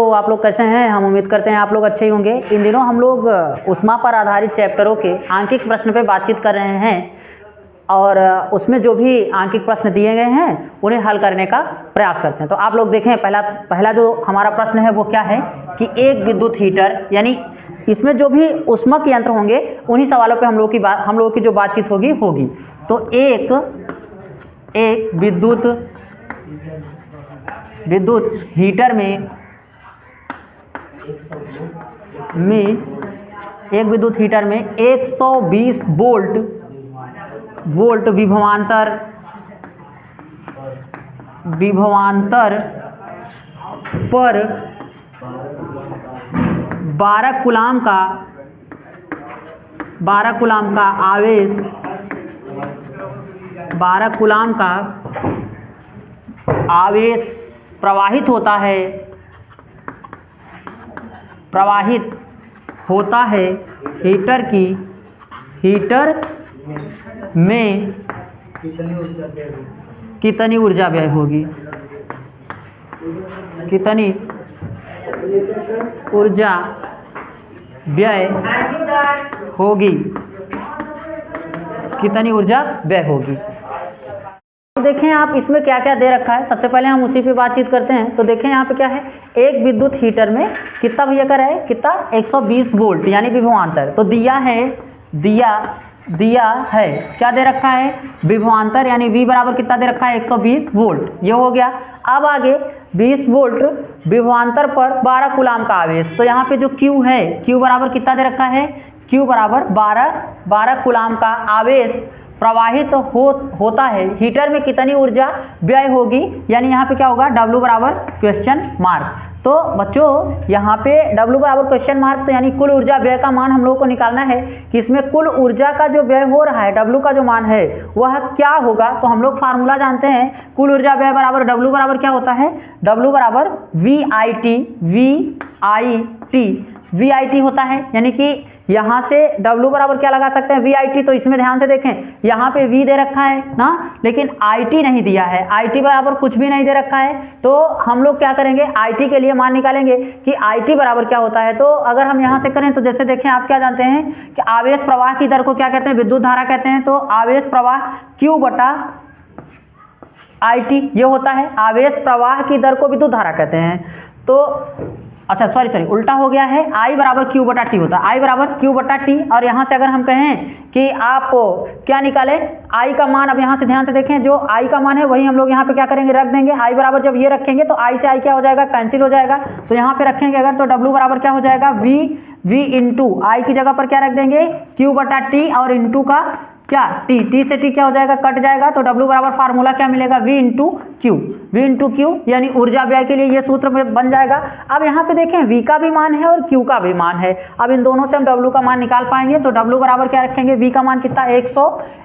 तो आप लोग कैसे हैं? हम उम्मीद करते हैं आप लोग अच्छे ही होंगे। इन दिनों हम लोग ऊष्मा पर आधारित चैप्टरों के आंकिक प्रश्न पे बातचीत कर रहे हैं और उसमें जो भी आंकिक प्रश्न दिए गए हैं उन्हें हल करने का प्रयास करते हैं। तो आप लोग देखें, पहला जो हमारा प्रश्न है वो क्या है कि एक विद्युत हीटर, यानी इसमें जो भी ऊष्मक यंत्र होंगे उन्हीं सवालों पे हम लोगों की जो बातचीत होगी। तो एक विद्युत हीटर में एक विद्युत हीटर में 120 वोल्ट विभवांतर पर 12 कूलाम का आवेश प्रवाहित होता है हीटर में कितनी ऊर्जा व्यय होगी? कितनी ऊर्जा व्यय होगी? देखें आप, इसमें क्या क्या दे रखा है। सबसे पहले हम उसी पे बातचीत करते हैं। तो देखें यहाँ पे क्या है, एक विद्युत हीटर में कितना भैया का है, कितना 120 वोल्ट यानी विभवांतर। तो दिया है क्या दे रखा है, विभवांतर, यानी V बराबर कितना दे रखा है 120 वोल्ट, ये हो गया। अब आगे 20 वोल्ट विभवांतर पर 12 कूलाम का आवेश। तो यहाँ पे जो Q है, Q बराबर कितना दे रखा है, Q बराबर 12 कूलाम का आवेश प्रवाहित होता है, हीटर में कितनी ऊर्जा व्यय होगी, यानी यहाँ पे क्या होगा, W बराबर क्वेश्चन मार्क। तो बच्चों यहाँ पे W बराबर क्वेश्चन मार्क, तो यानी कुल ऊर्जा व्यय का मान हम लोगों को निकालना है कि इसमें कुल ऊर्जा का जो व्यय हो रहा है, W का जो मान है वह क्या होगा। तो हम लोग फार्मूला जानते हैं, कुल ऊर्जा व्यय बराबर W बराबर क्या होता है, W बराबर VIT होता है। यानी कि यहाँ से W बराबर क्या लगा सकते हैं, VIT। तो इसमें ध्यान से देखें, यहाँ पे V दे रखा है ना, लेकिन IT नहीं दिया है, IT बराबर कुछ भी नहीं दे रखा है। तो हम लोग क्या करेंगे, IT के लिए मान निकालेंगे कि IT बराबर क्या होता है। तो अगर हम यहाँ से करें तो जैसे देखें, आप क्या जानते हैं कि आवेश प्रवाह की दर को क्या कहते हैं, विद्युत धारा कहते हैं। तो आवेश प्रवाह Q बटा IT ये होता है, आवेश प्रवाह की दर को विद्युत धारा कहते हैं। तो अच्छा सॉरी उल्टा हो गया है, I बराबर Q बटा T होता है, I बराबर Q बटा T। और यहाँ से अगर हम कहें कि आप क्या निकालें, I का मान, अब यहाँ से ध्यान से देखें, जो I का मान है वही हम लोग यहाँ पे क्या करेंगे, रख देंगे। I बराबर जब ये रखेंगे तो I से I क्या हो जाएगा, कैंसिल हो जाएगा। तो यहाँ पे रखेंगे अगर, तो W बराबर क्या हो जाएगा, V इंटू I की जगह पर क्या रख देंगे, Q बटा T, और इंटू का क्या T से T क्या हो जाएगा, कट जाएगा। तो W बराबर फार्मूला क्या मिलेगा, V इंटू Q, यानी ऊर्जा व्यय के लिए ये सूत्र बन जाएगा। अब यहाँ पे देखें, V का भी मान है और Q का भी मान है। अब इन दोनों से हम W का मान निकाल पाएंगे। तो W बराबर क्या रखेंगे, V का मान कितना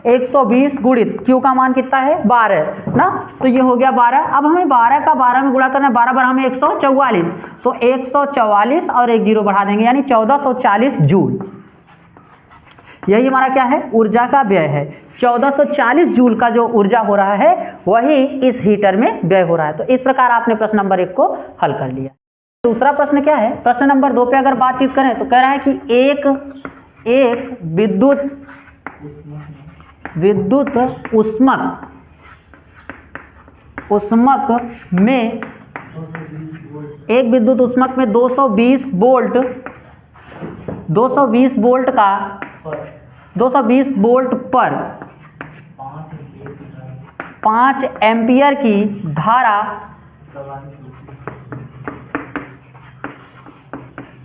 120 गुणित Q का मान कितना है 12 ना, तो ये हो गया 12। अब हमें 12 का 12 में गुणा करना है, 12 12 में 144, तो 144 और एक जीरो बढ़ा देंगे, यानी 1440 जूल। यही हमारा क्या है, ऊर्जा का व्यय है। 1440 जूल का जो ऊर्जा हो रहा है वही इस हीटर में व्यय हो रहा है। तो इस प्रकार आपने प्रश्न नंबर 1 को हल कर लिया। दूसरा प्रश्न क्या है, प्रश्न नंबर 2 पे अगर बातचीत करें तो कह रहा है कि एक विद्युत ऊष्मक में 220 वोल्ट पर 5 एम्पियर की धारा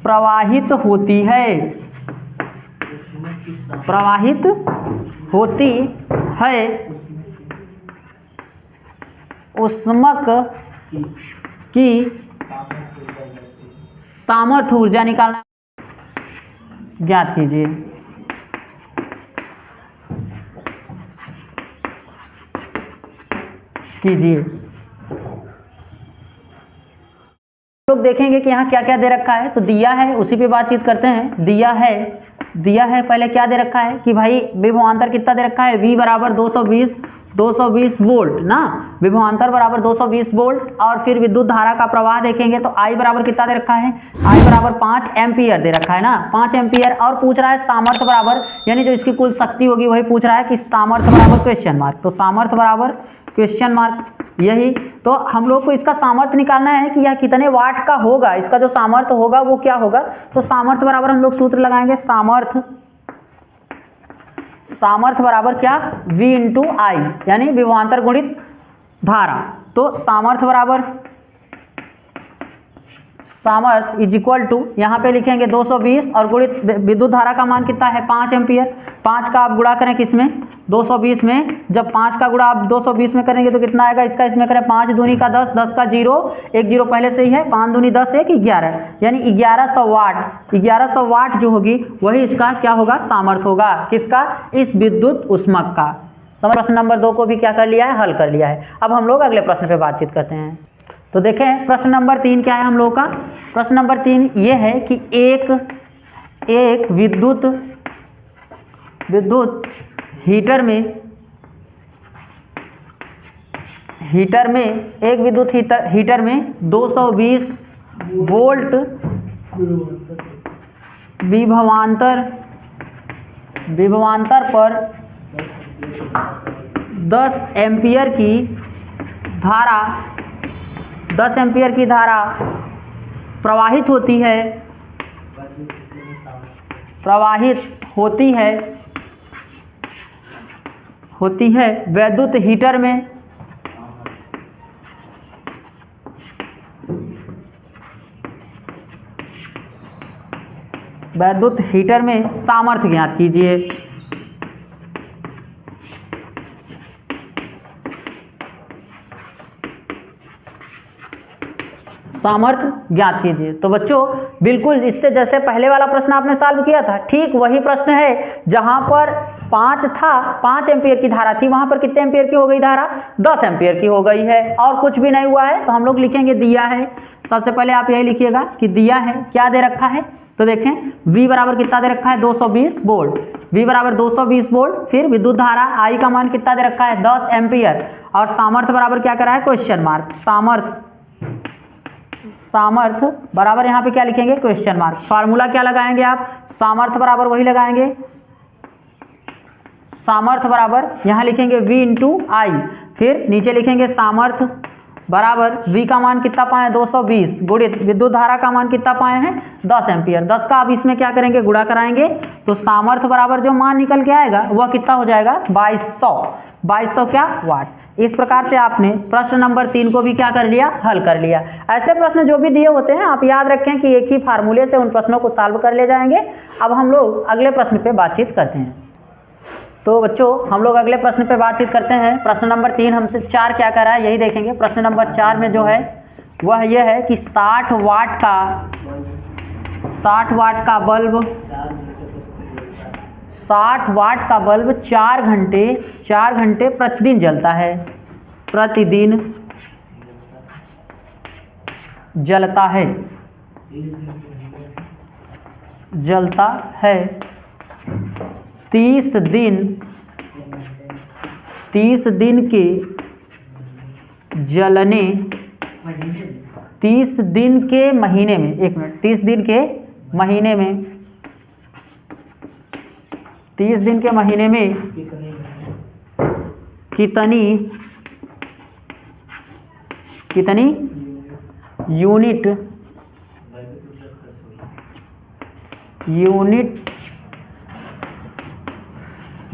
प्रवाहित होती है ऊष्मक की सामर्थ्य ऊर्जा निकालना ज्ञात कीजिए। लोग देखेंगे कि यहाँ क्या क्या दे रखा है। तो दिया है, उसी पे बातचीत करते हैं। दिया है पहले क्या दे रखा है कि भाई विभवांतर कितना दे रखा है, V बराबर 220 220 वोल्ट ना, विभवांतर बराबर 220 वोल्ट। और फिर विद्युत धारा का प्रवाह देखेंगे तो I बराबर कितना दे रखा है, I बराबर 5 एम्पियर दे रखा है ना, 5 एम्पियर। और पूछ रहा है सामर्थ्य बराबर, यानी जो इसकी कुल शक्ति होगी वही पूछ रहा है कि सामर्थ्य बराबर क्वेश्चन मार्क। तो सामर्थ्य बराबर क्वेश्चन मार्क, यही तो हम लोग को इसका सामर्थ्य निकालना है कि यह कितने वाट का होगा, इसका जो सामर्थ्य होगा वो क्या होगा। तो सामर्थ्य बराबर हम लोग सूत्र लगाएंगे, सामर्थ्य बराबर क्या, V इंटू आई, यानी विभवांतर गुणित धारा। तो सामर्थ्य बराबर सामर्थ्य इज इक्वल टू, यहाँ पे लिखेंगे 220 और गुणित विद्युत धारा का मान कितना है 5 एम्पियर। 5 का आप गुणा करें किसमें, 220 में। जब 5 का गुणा आप 220 में करेंगे तो कितना आएगा, इसका इसमें करें 5 दूनी का 10, 10 का 0, 1 0 पहले से ही है, 5 दूनी 10, 1 11, यानी 1100 वाट। 1100 वाट जो होगी वही इसका क्या होगा, सामर्थ्य होगा। किसका, इस विद्युत ऊष्मक का। समझ, प्रश्न नंबर 2 को भी क्या कर लिया है, हल कर लिया है। अब हम लोग अगले प्रश्न पे बातचीत करते हैं। तो देखें प्रश्न नंबर 3 क्या है हम लोगों का। प्रश्न नंबर 3 ये है कि एक विद्युत हीटर में एक विद्युत हीटर में 220 वोल्ट विभवांतर पर 10 एम्पियर की धारा प्रवाहित होती है वैद्युत हीटर में। वैद्युत हीटर में सामर्थ्य ज्ञात कीजिए। सामर्थ्य ज्ञात कीजिए। तो बच्चों बिल्कुल इससे जैसे पहले वाला प्रश्न आपने सॉल्व किया था, ठीक वही प्रश्न है। जहां पर 5 था, 5 एम्पियर की धारा थी, वहां पर कितने एम्पियर की हो गई धारा, 10 एम्पियर की हो गई है, और कुछ भी नहीं हुआ है। तो हम लोग लिखेंगे दिया है। सबसे पहले आप यही लिखिएगा कि दिया है, क्या दे रखा है। तो देखें V बराबर कितना दे रखा है, 220 वोल्ट। V बराबर 220 वोल्ट। फिर विद्युत धारा I का मान कितना दे रखा है, 10 एम्पियर। और सामर्थ्य बराबर क्या करा है, क्वेश्चन मार्क। सामर्थ्य बराबर यहाँ पे क्या लिखेंगे, क्वेश्चन मार्क। फार्मूला क्या लगाएंगे आप, सामर्थ्य बराबर वही लगाएंगे। सामर्थ्य बराबर यहाँ लिखेंगे V इंटू आई। फिर नीचे लिखेंगे सामर्थ्य बराबर V का मान कितना पाए, 220 गुणित विद्युत धारा का मान कितना पाए हैं, 10 एम्पियर। 10 का आप इसमें क्या करेंगे, गुणा कराएंगे। तो सामर्थ्य बराबर जो मान निकल के आएगा वह कितना हो जाएगा, 2200 क्या वाट। इस प्रकार से आपने प्रश्न नंबर 3 को भी क्या कर लिया, हल कर लिया। ऐसे प्रश्न जो भी दिए होते हैं आप याद रखें कि एक ही फार्मूले से उन प्रश्नों को सॉल्व कर ले जाएंगे। अब हम लोग अगले प्रश्न पे बातचीत करते हैं। तो बच्चों हम लोग अगले प्रश्न पे बातचीत करते हैं। प्रश्न नंबर 3 हमसे 4 क्या कर रहा है यही देखेंगे। प्रश्न नंबर 4 में जो है वह यह है कि 60 वाट का बल्ब 4 घंटे प्रतिदिन जलता है 30 दिन के जलने 30 दिन के महीने में, 1 मिनट, 30 दिन के महीने में 30 दिन के महीने में कितनी यूनिट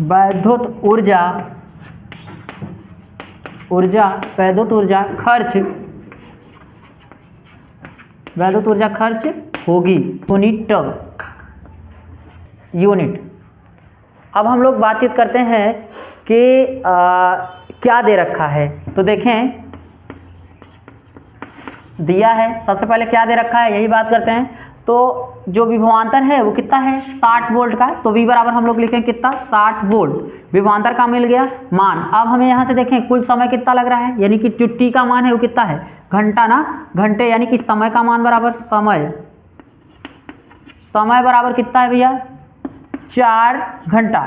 वैद्युत ऊर्जा खर्च होगी, यूनिट। अब हम लोग बातचीत करते हैं कि क्या दे रखा है। तो देखें दिया है, सबसे पहले क्या दे रखा है यही बात करते हैं। तो जो विभवांतर है वो कितना है, 60 वोल्ट का। तो V बराबर हम लोग लिखें कितना, 60 वोल्ट। विभवांतर का मिल गया मान। अब हमें यहाँ से देखें कुल समय कितना लग रहा है, यानी कि जो T का मान है वो कितना है, घंटा ना, घंटे, यानी कि समय का मान बराबर समय बराबर कितना है भैया, 4 घंटा।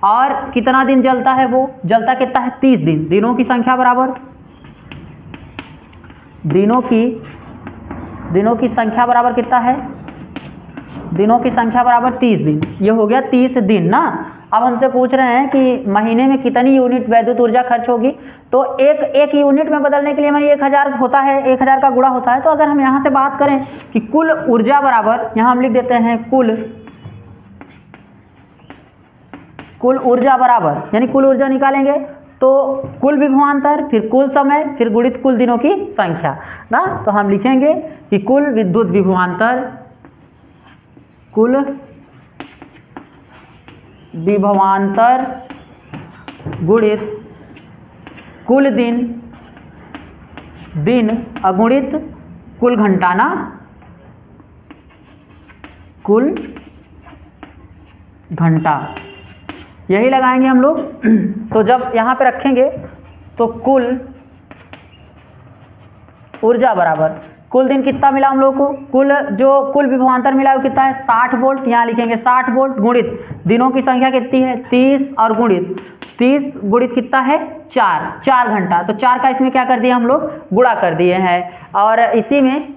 और कितना दिन जलता है, वो जलता कितना है 30 दिन। दिनों की संख्या बराबर दिनों की संख्या बराबर कितना है, दिनों की संख्या बराबर 30 दिन। ये हो गया 30 दिन ना। अब हमसे पूछ रहे हैं कि महीने में कितनी यूनिट वैद्युत ऊर्जा खर्च होगी। तो एक यूनिट में बदलने के लिए हमारी 1000 होता है, 1000 का गुणा होता है। तो अगर हम यहाँ से बात करें कि कुल ऊर्जा बराबर, यहाँ हम लिख देते हैं कुल ऊर्जा बराबर, यानी कुल ऊर्जा निकालेंगे तो कुल विभवांतर, फिर कुल समय, फिर गुणित कुल दिनों की संख्या ना। तो हम लिखेंगे कि कुल विद्युत विभवांतर, कुल विभवांतर गुणित कुल दिन अगुणित कुल घंटा ना, कुल घंटा, यही लगाएंगे हम लोग। तो जब यहाँ पे रखेंगे तो कुल ऊर्जा बराबर कुल दिन कितना मिला हम लोग को, कुल विभवांतर मिला वो कितना है 60 वोल्ट। यहाँ लिखेंगे 60 वोल्ट गुणित दिनों की संख्या कितनी है 30 और गुणित 30 गुणित कितना है 4 घंटा। तो 4 का इसमें क्या कर दिया हम लोग, गुणा कर दिए हैं। और इसी में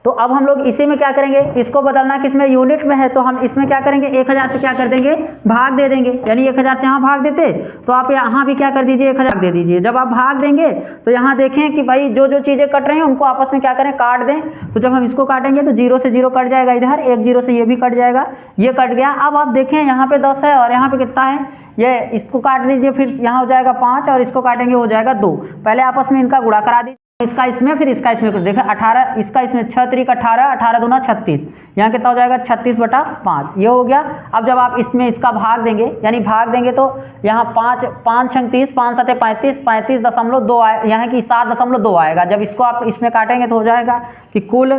तो अब हम लोग इसी में क्या करेंगे, इसको बदलना किसमें, यूनिट में है। तो हम इसमें क्या करेंगे 1000 से क्या कर देंगे, भाग दे देंगे। यानी 1000 से यहाँ भाग देते तो आप यहाँ भी क्या कर दीजिए 1000 दे दीजिए। जब आप भाग देंगे तो यहाँ देखें कि भाई जो जो चीज़ें कट रही हैं उनको आपस में क्या करें, काट दें। तो जब हम इसको काटेंगे तो 0 से 0 कट जाएगा, इधर 1 0 से ये भी कट जाएगा, ये कट गया। अब आप देखें यहाँ पे 10 है और यहाँ पे कितना है, ये इसको काट दीजिए, फिर यहाँ हो जाएगा 5 और इसको काटेंगे हो जाएगा 2। पहले आपस में इनका गुणा करा दीजिए, इसका इसमें फिर इसका इसमें। देखिए 18 इसका इसमें 6 3 18, 18 दूना 36, यहाँ कितना हो जाएगा 36/5, ये हो गया। अब जब आप इसमें इसका भाग देंगे, यानी भाग देंगे तो यहाँ 5 6 30, 5 7 35, 35.2 आए, यहाँ की 7.2 आएगा। जब इसको आप इसमें काटेंगे तो हो जाएगा कि कुल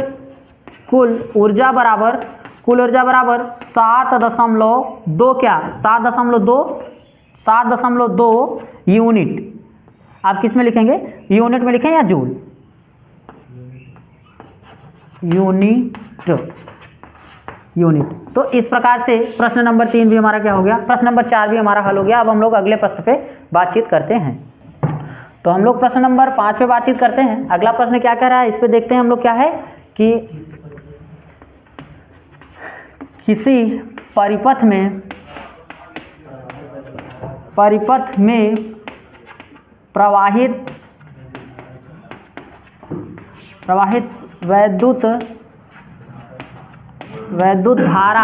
ऊर्जा बराबर 7.2 क्या 7.2 यूनिट। आप किस में लिखेंगे, यूनिट में लिखें या जूल, यूनिट। तो इस प्रकार से प्रश्न नंबर 3 भी हमारा क्या हो गया, प्रश्न नंबर 4 भी हमारा हल हो गया। अब हम लोग अगले प्रश्न पे बातचीत करते हैं। तो हम लोग प्रश्न नंबर 5 पे बातचीत करते हैं। अगला प्रश्न क्या कह रहा है, इस पे देखते हैं हम लोग क्या है कि किसी परिपथ में प्रवाहित वैद्युत धारा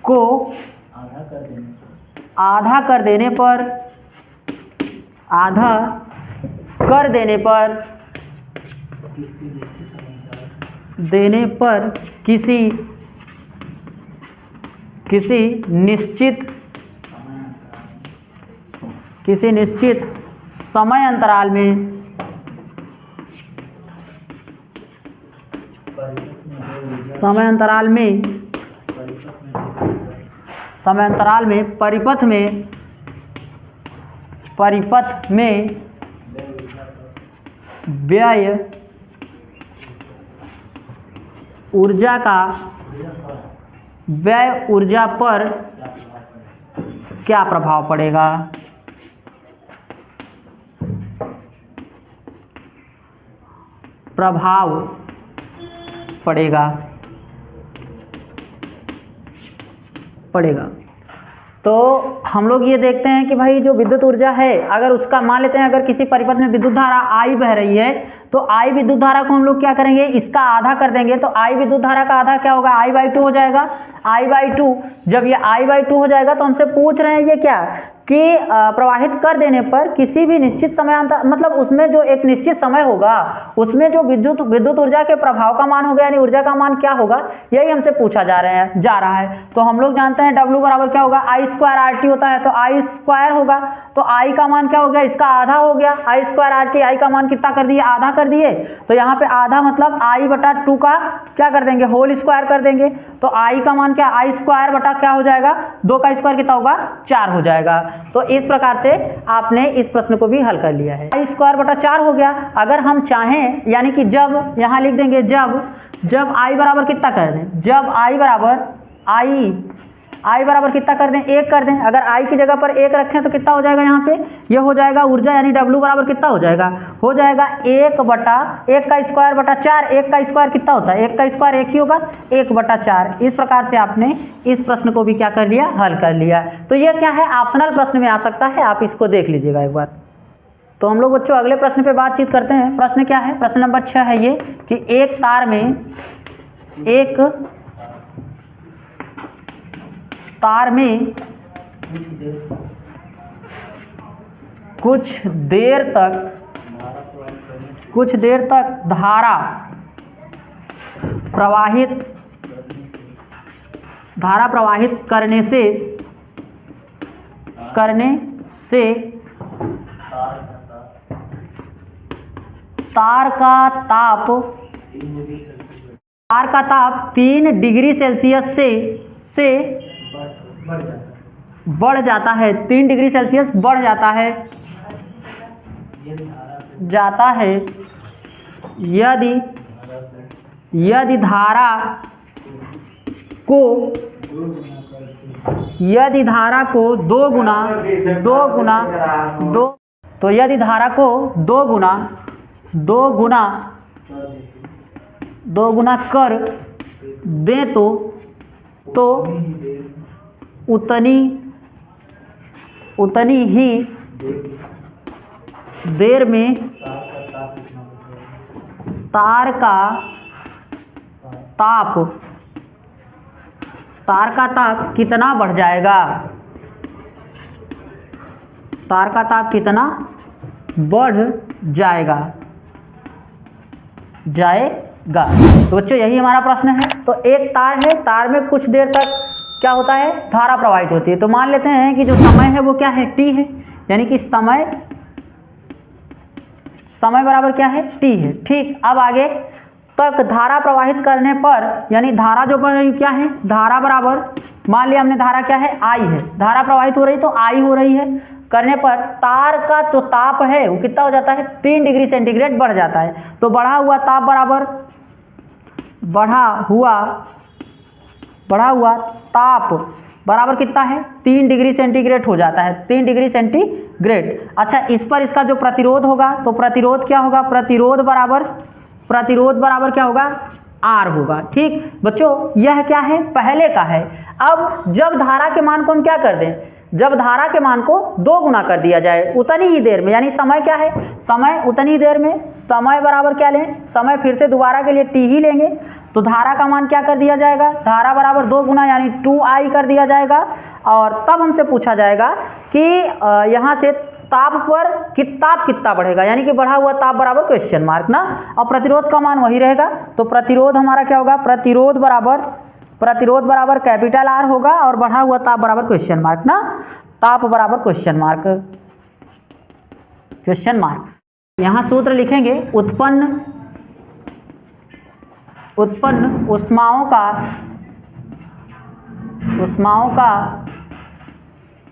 को आधा कर देने पर किसी निश्चित समय अंतराल में परिपथ में व्यय ऊर्जा पर क्या प्रभाव पड़ेगा। पड़ेगा। तो हम लोग ये देखते हैं कि भाई जो विद्युत ऊर्जा है, अगर उसका मान लेते हैं अगर किसी परिपथ में विद्युत धारा I बह रही है, तो I विद्युत धारा को हम लोग क्या करेंगे, इसका आधा कर देंगे। तो I विद्युत धारा का आधा क्या होगा, I/2 हो जाएगा। I/2 जब ये I/2 हो जाएगा तो हमसे पूछ रहे हैं ये क्या कि प्रवाहित कर देने पर किसी भी निश्चित समयांतर, मतलब उसमें जो एक निश्चित समय होगा उसमें जो विद्युत ऊर्जा के प्रभाव का मान होगा, यानी ऊर्जा का मान क्या होगा, यही हमसे पूछा जा रहा है। तो हम लोग जानते हैं W बराबर क्या होगा, I² RT होता है। तो I² होगा, तो I का मान क्या हो गया, इसका आधा हो गया। I² RT, I का मान कितना कर दिए, आधा कर दिए। तो यहाँ पे आधा मतलब I/2 का क्या कर देंगे, होल स्क्वायर कर देंगे। तो I का मान क्या, I² बटा क्या हो जाएगा, 2 का स्क्वायर कितना होगा, 4 हो जाएगा। तो इस प्रकार से आपने इस प्रश्न को भी हल कर लिया है। I² बटा 4 हो गया। अगर हम चाहें, यानी कि जब यहाँ लिख देंगे जब आई बराबर कितना कर दें, जब आई बराबर कितना कर दें, 1 कर दें। अगर आई की जगह पर 1 रखें तो कितना हो जाएगा यहाँ पे, ये हो जाएगा ऊर्जा, यानी W बराबर कितना हो जाएगा, 1 का स्क्वायर बटा 4। 1 का स्क्वायर कितना होता है, 1 का स्क्वायर 1 ही होगा, 1/4। इस प्रकार से आपने इस प्रश्न को भी क्या कर लिया, हल कर लिया। तो ये क्या है, ऑप्शनल प्रश्न में आ सकता है, आप इसको देख लीजिएगा एक बार। तो हम लोग बच्चों अगले प्रश्न पे बातचीत करते हैं। प्रश्न क्या है, प्रश्न नंबर 6 है ये कि एक तार में कुछ देर तक धारा प्रवाहित करने से तार का ताप 3 डिग्री सेल्सियस से बढ़ जाता है, 3 डिग्री सेल्सियस बढ़ जाता है यदि धारा को 2 गुना कर दें तो उतनी ही देर में तार का ताप कितना बढ़ जाएगा, तार का ताप कितना बढ़ जाएगा। तो बच्चों यही हमारा प्रश्न है। तो एक तार है, तार में कुछ देर तक क्या होता है, धारा प्रवाहित होती है। तो मान लेते हैं कि जो समय है वो क्या है, t है, यानी कि समय बराबर क्या है, t है। ठीक, अब आगे तक धारा प्रवाहित करने पर, यानी धारा जो बन रही क्या है, धारा बराबर, मान लिया हमने धारा क्या है, I है, धारा प्रवाहित हो रही तो I हो रही है, करने पर तार का जो ताप है वो कितना हो जाता है, 3 डिग्री सेंटीग्रेड बढ़ जाता है। तो बढ़ा हुआ ताप बराबर बढ़ा हुआ ताप बराबर कितना है, 3 डिग्री सेंटीग्रेड हो जाता है, 3 डिग्री सेंटीग्रेड। अच्छा, इस पर इसका जो प्रतिरोध होगा, तो प्रतिरोध क्या होगा, प्रतिरोध बराबर क्या होगा, R होगा। ठीक बच्चों, यह क्या है, पहले का है। अब जब धारा के मान को हम क्या कर दें, जब धारा के मान को 2 गुना कर दिया जाए उतनी ही देर में, यानी समय क्या है, समय उतनी ही देर में, समय बराबर क्या लें, समय फिर से दोबारा के लिए t ही लेंगे। तो धारा का मान क्या कर दिया जाएगा, धारा बराबर 2 गुना यानी 2I कर दिया जाएगा। और तब हमसे पूछा जाएगा कि यहाँ से ताप पर ताप कितना बढ़ेगा, यानी कि बढ़ा हुआ ताप बराबर क्वेश्चन मार्क ना, और प्रतिरोध का मान वही रहेगा। तो प्रतिरोध हमारा क्या होगा, प्रतिरोध बराबर कैपिटल R होगा, और बढ़ा हुआ ताप बराबर क्वेश्चन मार्क ना, ताप बराबर क्वेश्चन मार्क। यहाँ सूत्र लिखेंगे, उत्पन्न ऊष्माओं का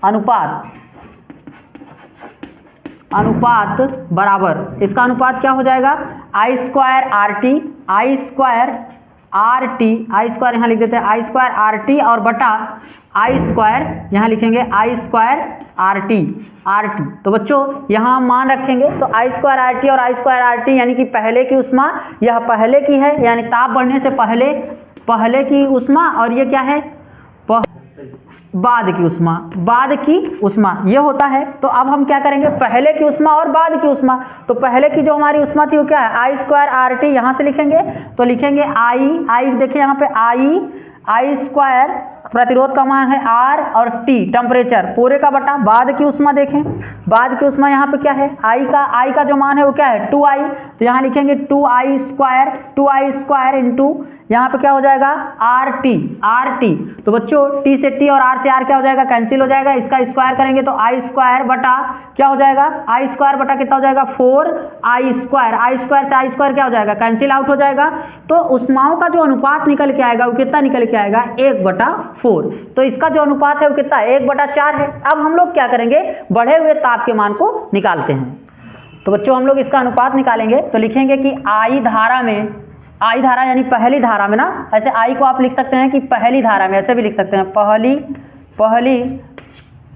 अनुपात बराबर, इसका अनुपात क्या हो जाएगा, I स्क्वायर यहाँ लिख देते हैं, I स्क्वायर RT और बटा I स्क्वायर, यहाँ लिखेंगे I स्क्वायर RT। तो बच्चों यहाँ मान रखेंगे, तो I स्क्वायर RT और I स्क्वायर RT यानी कि पहले की उष्मा, यह पहले की है, यानी ताप बढ़ने से पहले की उष्मा, और ये क्या है, बाद की उष्मा ये होता है। तो अब हम क्या करेंगे, पहले की उष्मा और बाद की उष्मा। तो पहले की जो हमारी उष्मा थी वो क्या है, I स्क्वायर RT, यहाँ से लिखेंगे, तो लिखेंगे I देखिए यहाँ पे I स्क्वायर, प्रतिरोध का मान है R, और T टेम्परेचर पूरे का बटा बाद की उष्मा। देखें बाद की उष्मा यहाँ पे क्या है, I का जो मान है वो क्या है, 2I। तो यहाँ लिखेंगे 2I स्क्वायर इंटू यहाँ पे क्या हो जाएगा, RT। तो बच्चों T से T और R से R क्या हो जाएगा, कैंसिल हो जाएगा, इसका स्क्वायर करेंगे तो I स्क्वायर बटा क्या हो जाएगा, I स्क्वायर बटा कितना हो जाएगा, 4I स्क्वायर। I स्क्वायर से I स्क्वायर क्या हो जाएगा, कैंसिल आउट हो जाएगा। तो उष्माओं का जो अनुपात निकल के आएगा वो कितना निकल के आएगा, 1/4। तो इसका जो अनुपात है वो कितना, 1/4 है। अब हम लोग क्या करेंगे, बढ़े हुए ताप के मान को निकालते हैं। तो बच्चों हम लोग इसका अनुपात निकालेंगे, तो लिखेंगे कि I धारा में आई धारा यानी पहली धारा में ना, ऐसे आई को आप लिख सकते हैं कि पहली धारा में, ऐसे भी लिख सकते हैं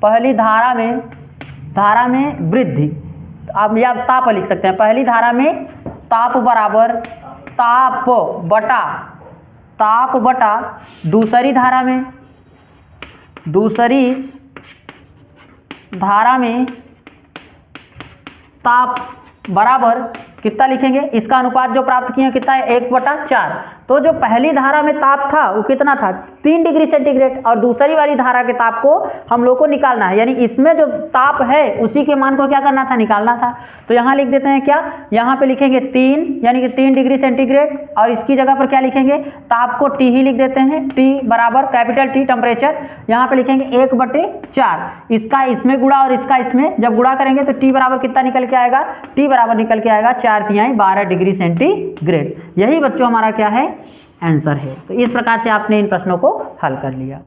पहली धारा में वृद्धि, आप या ताप लिख सकते हैं। पहली धारा में ताप बराबर ताप बटा दूसरी धारा में ताप बराबर कितना लिखेंगे, इसका अनुपात जो प्राप्त किए कितना है 1/4। तो जो पहली धारा में ताप था वो कितना था 3 डिग्री सेंटीग्रेड, और दूसरी वाली धारा के ताप को हम लोग को निकालना है, यानी इसमें जो ताप है उसी के मान को क्या करना था, निकालना था। तो यहाँ लिख देते हैं क्या, यहाँ पे लिखेंगे 3 यानी कि 3 डिग्री सेंटीग्रेड, और इसकी जगह पर क्या लिखेंगे, ताप को T ही लिख देते हैं, T बराबर कैपिटल T टेम्परेचर, यहाँ पे लिखेंगे 1/4, इसका इसमें गुणा और इसका इसमें जब गुणा करेंगे तो T बराबर कितना निकल के आएगा, T बराबर निकल के आएगा 4×3 12 डिग्री सेंटीग्रेड। यही बच्चों हमारा क्या है, आंसर है। तो इस प्रकार से आपने इन प्रश्नों को हल कर लिया।